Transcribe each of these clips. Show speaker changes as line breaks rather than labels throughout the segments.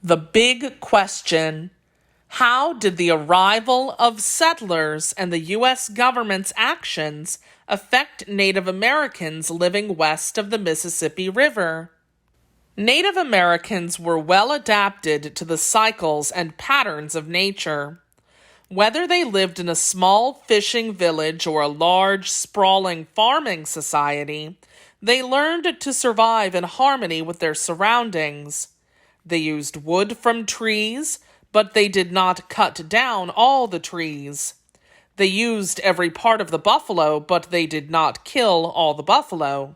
The big question: how did the arrival of settlers and the U.S. government's actions affect Native Americans living west of the Mississippi River? Native Americans were well adapted to the cycles and patterns of nature. Whether they lived in a small fishing village or a large, sprawling farming society, they learned to survive in harmony with their surroundings. They used wood from trees, but they did not cut down all the trees. They used every part of the buffalo, but they did not kill all the buffalo.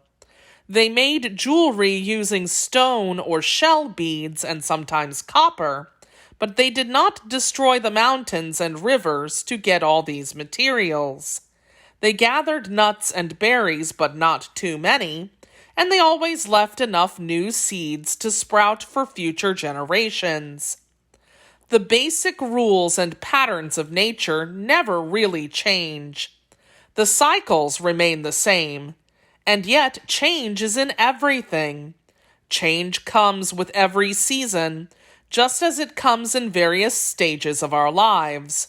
They made jewelry using stone or shell beads and sometimes copper, but they did not destroy the mountains and rivers to get all these materials. They gathered nuts and berries, but not too many, and they always left enough new seeds to sprout for future generations. The basic rules and patterns of nature never really change. The cycles remain the same, and yet change is in everything. Change comes with every season, just as it comes in various stages of our lives.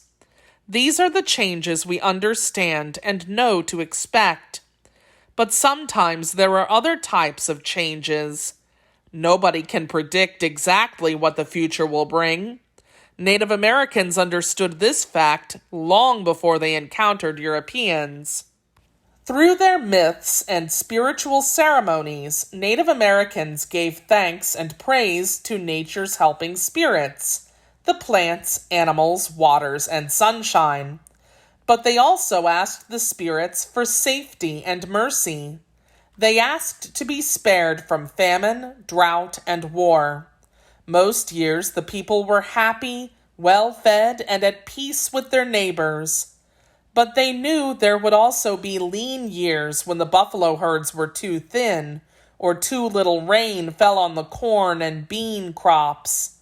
These are the changes we understand and know to expect. But sometimes there are other types of changes. Nobody can predict exactly what the future will bring. Native Americans understood this fact long before they encountered Europeans. Through their myths and spiritual ceremonies, Native Americans gave thanks and praise to nature's helping spirits, the plants, animals, waters, and sunshine. But they also asked the spirits for safety and mercy. They asked to be spared from famine, drought, and war. Most years the people were happy, well-fed, and at peace with their neighbors. But they knew there would also be lean years when the buffalo herds were too thin, or too little rain fell on the corn and bean crops.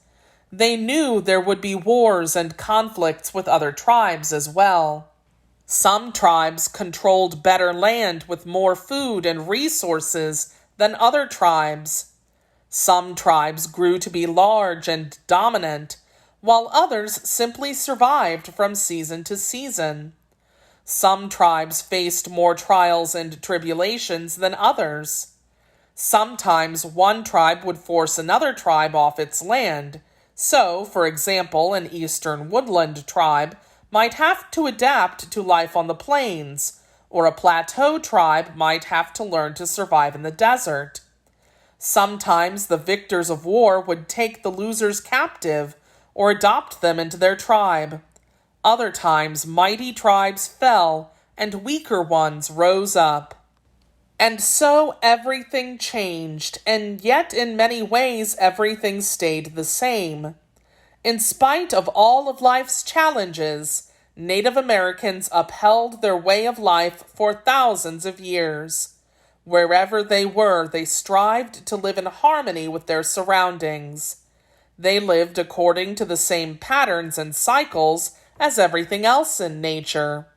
They knew there would be wars and conflicts with other tribes as well. Some tribes controlled better land with more food and resources than other tribes. Some tribes grew to be large and dominant, while others simply survived from season to season. Some tribes faced more trials and tribulations than others. Sometimes one tribe would force another tribe off its land. So, for example, an eastern woodland tribe might have to adapt to life on the plains, or a plateau tribe might have to learn to survive in the desert. Sometimes the victors of war would take the losers captive or adopt them into their tribe. Other times, mighty tribes fell and weaker ones rose up. And so everything changed, and yet in many ways everything stayed the same. In spite of all of life's challenges, Native Americans upheld their way of life for thousands of years. Wherever they were, they strived to live in harmony with their surroundings. They lived according to the same patterns and cycles as everything else in nature.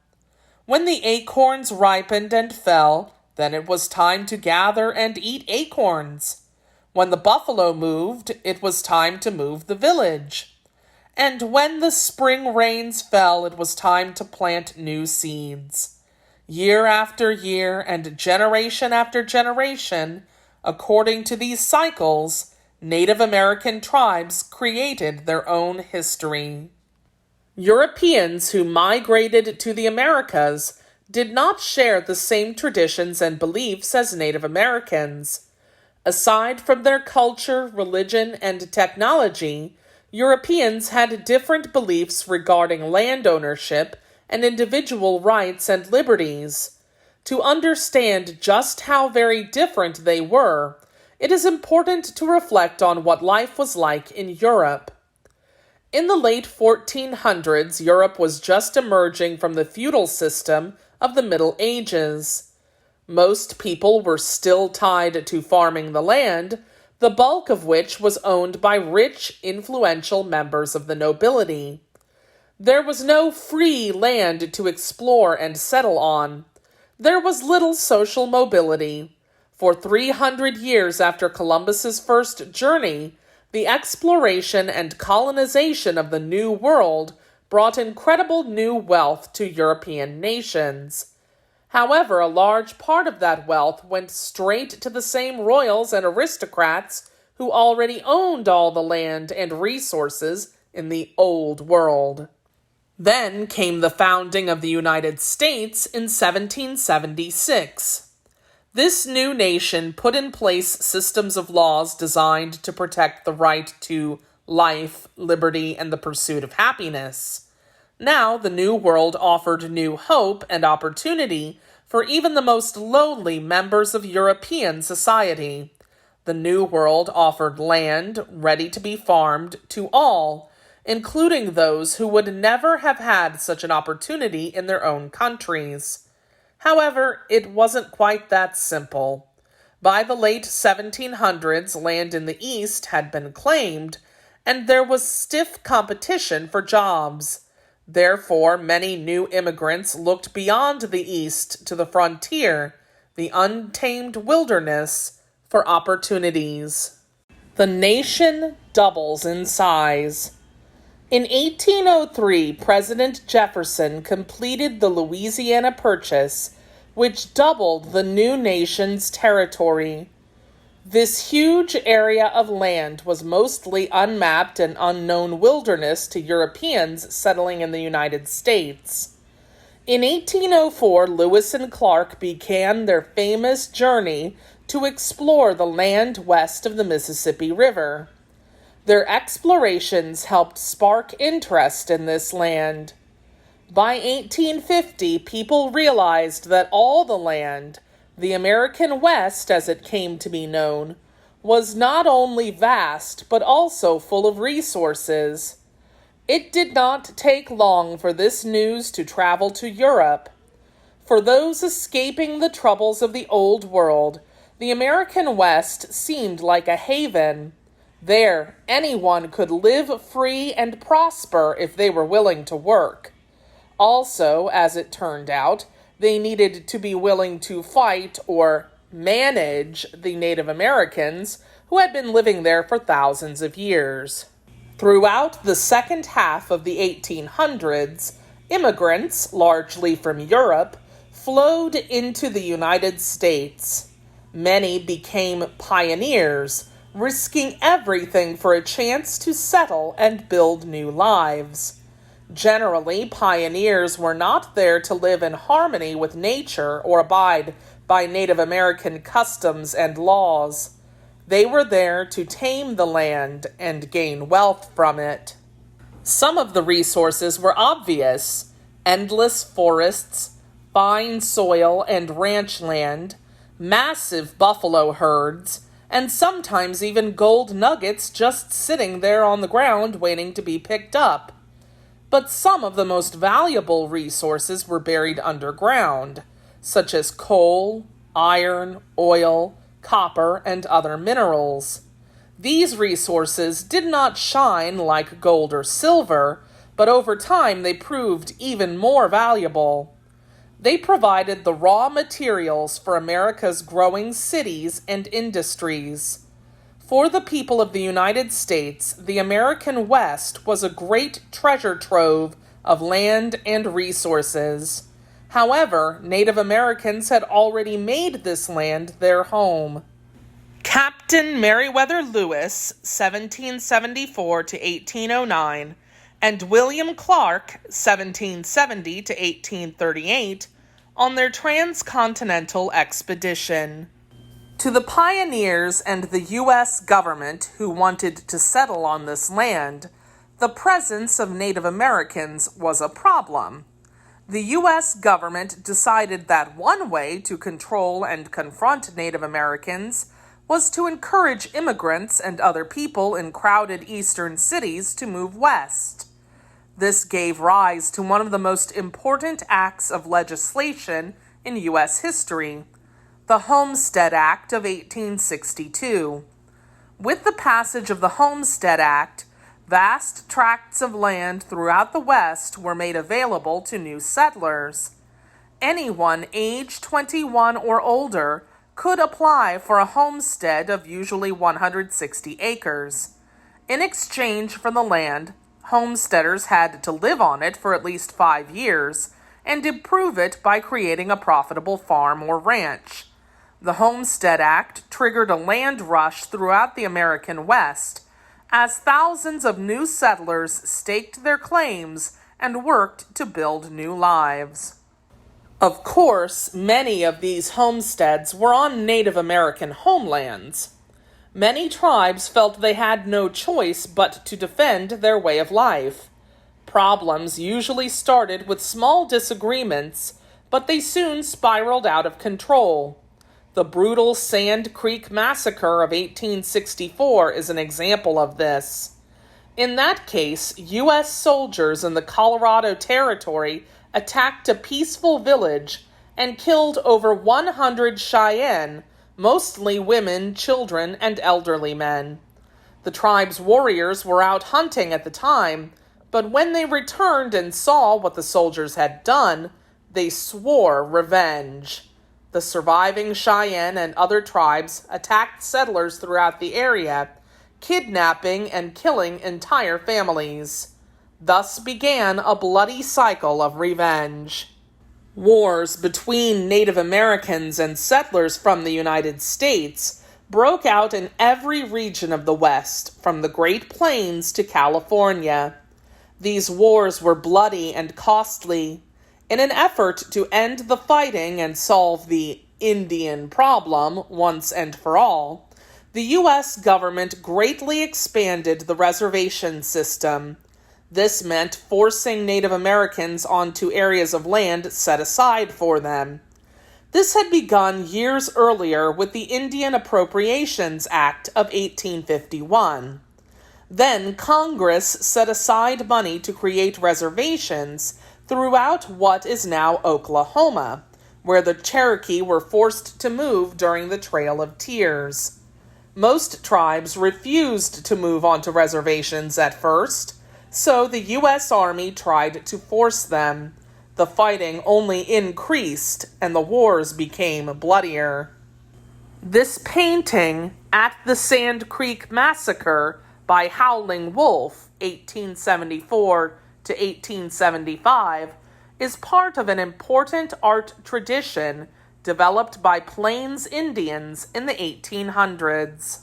When the acorns ripened and fell, then it was time to gather and eat acorns. When the buffalo moved, it was time to move the village. And when the spring rains fell, it was time to plant new seeds. Year after year and generation after generation, according to these cycles, Native American tribes created their own history. Europeans who migrated to the Americas did not share the same traditions and beliefs as Native Americans. Aside from their culture, religion, and technology, Europeans had different beliefs regarding land ownership and individual rights and liberties. To understand just how very different they were, it is important to reflect on what life was like in Europe. In the late 1400s, Europe was just emerging from the feudal system of the Middle Ages. Most people were still tied to farming the land, the bulk of which was owned by rich, influential members of the nobility. There was no free land to explore and settle on. There was little social mobility. For 300 years after Columbus's first journey, The exploration and colonization of the New World brought incredible new wealth to European nations. However, a large part of that wealth went straight to the same royals and aristocrats who already owned all the land and resources in the Old World. Then came the founding of the United States in 1776. This new nation put in place systems of laws designed to protect the right to life, liberty, and the pursuit of happiness. Now, the New World offered new hope and opportunity for even the most lowly members of European society. The New World offered land ready to be farmed to all, including those who would never have had such an opportunity in their own countries. However, it wasn't quite that simple. By the late 1700s, land in the East had been claimed, and there was stiff competition for jobs. Therefore, many new immigrants looked beyond the East to the frontier, the untamed wilderness, for opportunities. The nation doubles in size. In 1803, President Jefferson completed the Louisiana Purchase, which doubled the new nation's territory. This huge area of land was mostly unmapped and unknown wilderness to Europeans settling in the United States. In 1804, Lewis and Clark began their famous journey to explore the land west of the Mississippi River. Their explorations helped spark interest in this land. By 1850, people realized that all the land, the American West as it came to be known, was not only vast but also full of resources. It did not take long for this news to travel to Europe. For those escaping the troubles of the Old World, the American West seemed like a haven. There, anyone could live free and prosper if they were willing to work. Also, as it turned out, they needed to be willing to fight or manage the Native Americans who had been living there for thousands of years. Throughout the second half of the 1800s, immigrants, largely from Europe, flowed into the United States. Many became pioneers, risking everything for a chance to settle and build new lives. Generally, pioneers were not there to live in harmony with nature or abide by Native American customs and laws. They were there to tame the land and gain wealth from it. Some of the resources were obvious: endless forests, fine soil and ranch land, massive buffalo herds, and sometimes even gold nuggets just sitting there on the ground waiting to be picked up. But some of the most valuable resources were buried underground, such as coal, iron, oil, copper, and other minerals. These resources did not shine like gold or silver, but over time they proved even more valuable. They provided the raw materials for America's growing cities and industries. For the people of the United States, the American West was a great treasure trove of land and resources. However, Native Americans had already made this land their home. Captain Meriwether Lewis, 1774 to 1809, and William Clark, 1770 to 1838, on their transcontinental expedition. To the pioneers and the U.S. government who wanted to settle on this land, the presence of Native Americans was a problem. The U.S. government decided that one way to control and confront Native Americans was to encourage immigrants and other people in crowded eastern cities to move west. This gave rise to one of the most important acts of legislation in U.S. history, the Homestead Act of 1862. With the passage of the Homestead Act, vast tracts of land throughout the West were made available to new settlers. Anyone age 21 or older could apply for a homestead of usually 160 acres. In exchange for the land, homesteaders had to live on it for at least 5 years and improve it by creating a profitable farm or ranch. The Homestead Act triggered a land rush throughout the American West as thousands of new settlers staked their claims and worked to build new lives. Of course, many of these homesteads were on Native American homelands. Many tribes felt they had no choice but to defend their way of life. Problems usually started with small disagreements, but they soon spiraled out of control. The brutal Sand Creek Massacre of 1864 is an example of this. In that case, U.S. soldiers in the Colorado Territory attacked a peaceful village and killed over 100 Cheyenne, mostly women, children, and elderly men. The tribe's warriors were out hunting at the time, but when they returned and saw what the soldiers had done, they swore revenge. The surviving Cheyenne and other tribes attacked settlers throughout the area, kidnapping and killing entire families. Thus began a bloody cycle of revenge. Wars between Native Americans and settlers from the United States broke out in every region of the West, from the Great Plains to California. These wars were bloody and costly. In an effort to end the fighting and solve the Indian problem once and for all, the U.S. government greatly expanded the reservation system. This meant forcing Native Americans onto areas of land set aside for them. This had begun years earlier with the Indian Appropriations Act of 1851. Then Congress set aside money to create reservations throughout what is now Oklahoma, where the Cherokee were forced to move during the Trail of Tears. Most tribes refused to move onto reservations at first, so the U.S. Army tried to force them. The fighting only increased, and the wars became bloodier. This painting, At the Sand Creek Massacre, by Howling Wolf, 1874 to 1875, is part of an important art tradition developed by Plains Indians in the 1800s.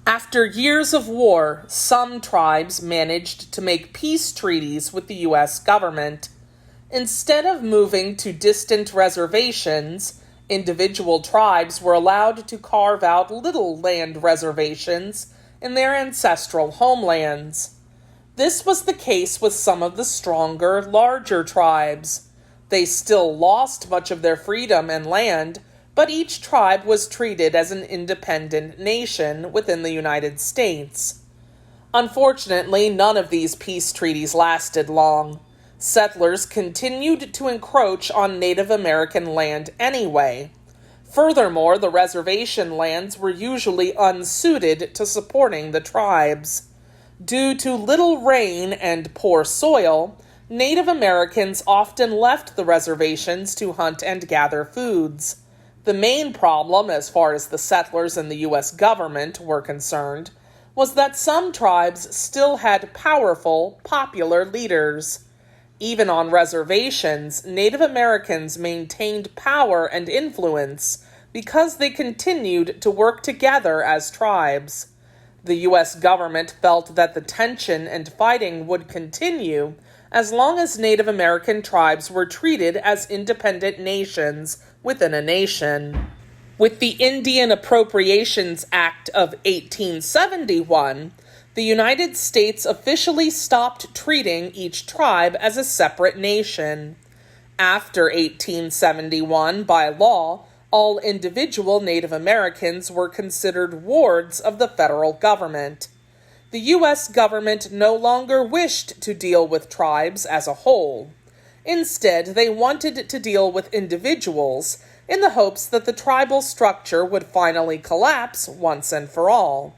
After years of war, some tribes managed to make peace treaties with the U.S. government. Instead of moving to distant reservations, individual tribes were allowed to carve out little land reservations in their ancestral homelands. This was the case with some of the stronger, larger tribes. They still lost much of their freedom and land, but each tribe was treated as an independent nation within the United States. Unfortunately, none of these peace treaties lasted long. Settlers continued to encroach on Native American land anyway. Furthermore, the reservation lands were usually unsuited to supporting the tribes. Due to little rain and poor soil, Native Americans often left the reservations to hunt and gather foods. The main problem, as far as the settlers and the U.S. government were concerned, was that some tribes still had powerful, popular leaders. Even on reservations, Native Americans maintained power and influence because they continued to work together as tribes. The U.S. government felt that the tension and fighting would continue as long as Native American tribes were treated as independent nations within a nation. With the Indian Appropriations Act of 1871, the United States officially stopped treating each tribe as a separate nation. After 1871, by law, all individual Native Americans were considered wards of the federal government. The U.S. government no longer wished to deal with tribes as a whole. Instead, they wanted to deal with individuals in the hopes that the tribal structure would finally collapse once and for all.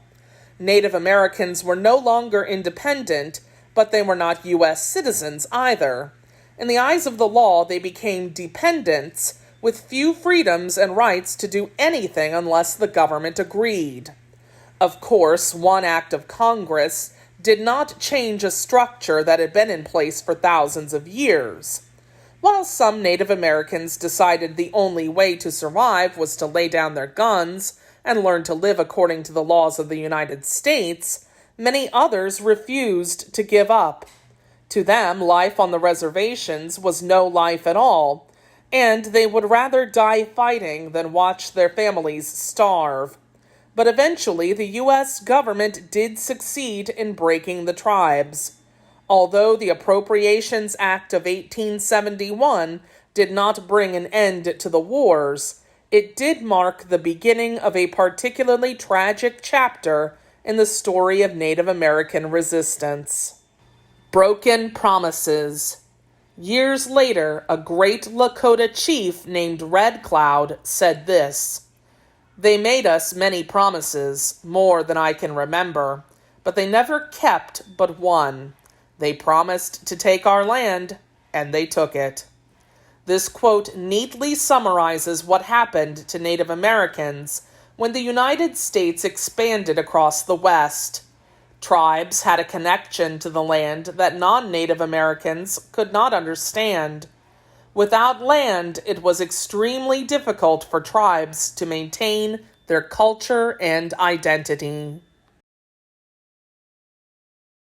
Native Americans were no longer independent, but they were not U.S. citizens either. In the eyes of the law, they became dependents, with few freedoms and rights to do anything unless the government agreed. Of course, one act of Congress did not change a structure that had been in place for thousands of years. While some Native Americans decided the only way to survive was to lay down their guns and learn to live according to the laws of the United States, many others refused to give up. To them, life on the reservations was no life at all, and they would rather die fighting than watch their families starve. But eventually, the U.S. government did succeed in breaking the tribes. Although the Appropriations Act of 1871 did not bring an end to the wars, it did mark the beginning of a particularly tragic chapter in the story of Native American resistance. Broken promises. Years later, a great Lakota chief named Red Cloud said this: "They made us many promises, more than I can remember, but they never kept but one. They promised to take our land, and they took it." This quote neatly summarizes what happened to Native Americans when the United States expanded across the West. Tribes had a connection to the land that non-Native Americans could not understand. Without land, it was extremely difficult for tribes to maintain their culture and identity.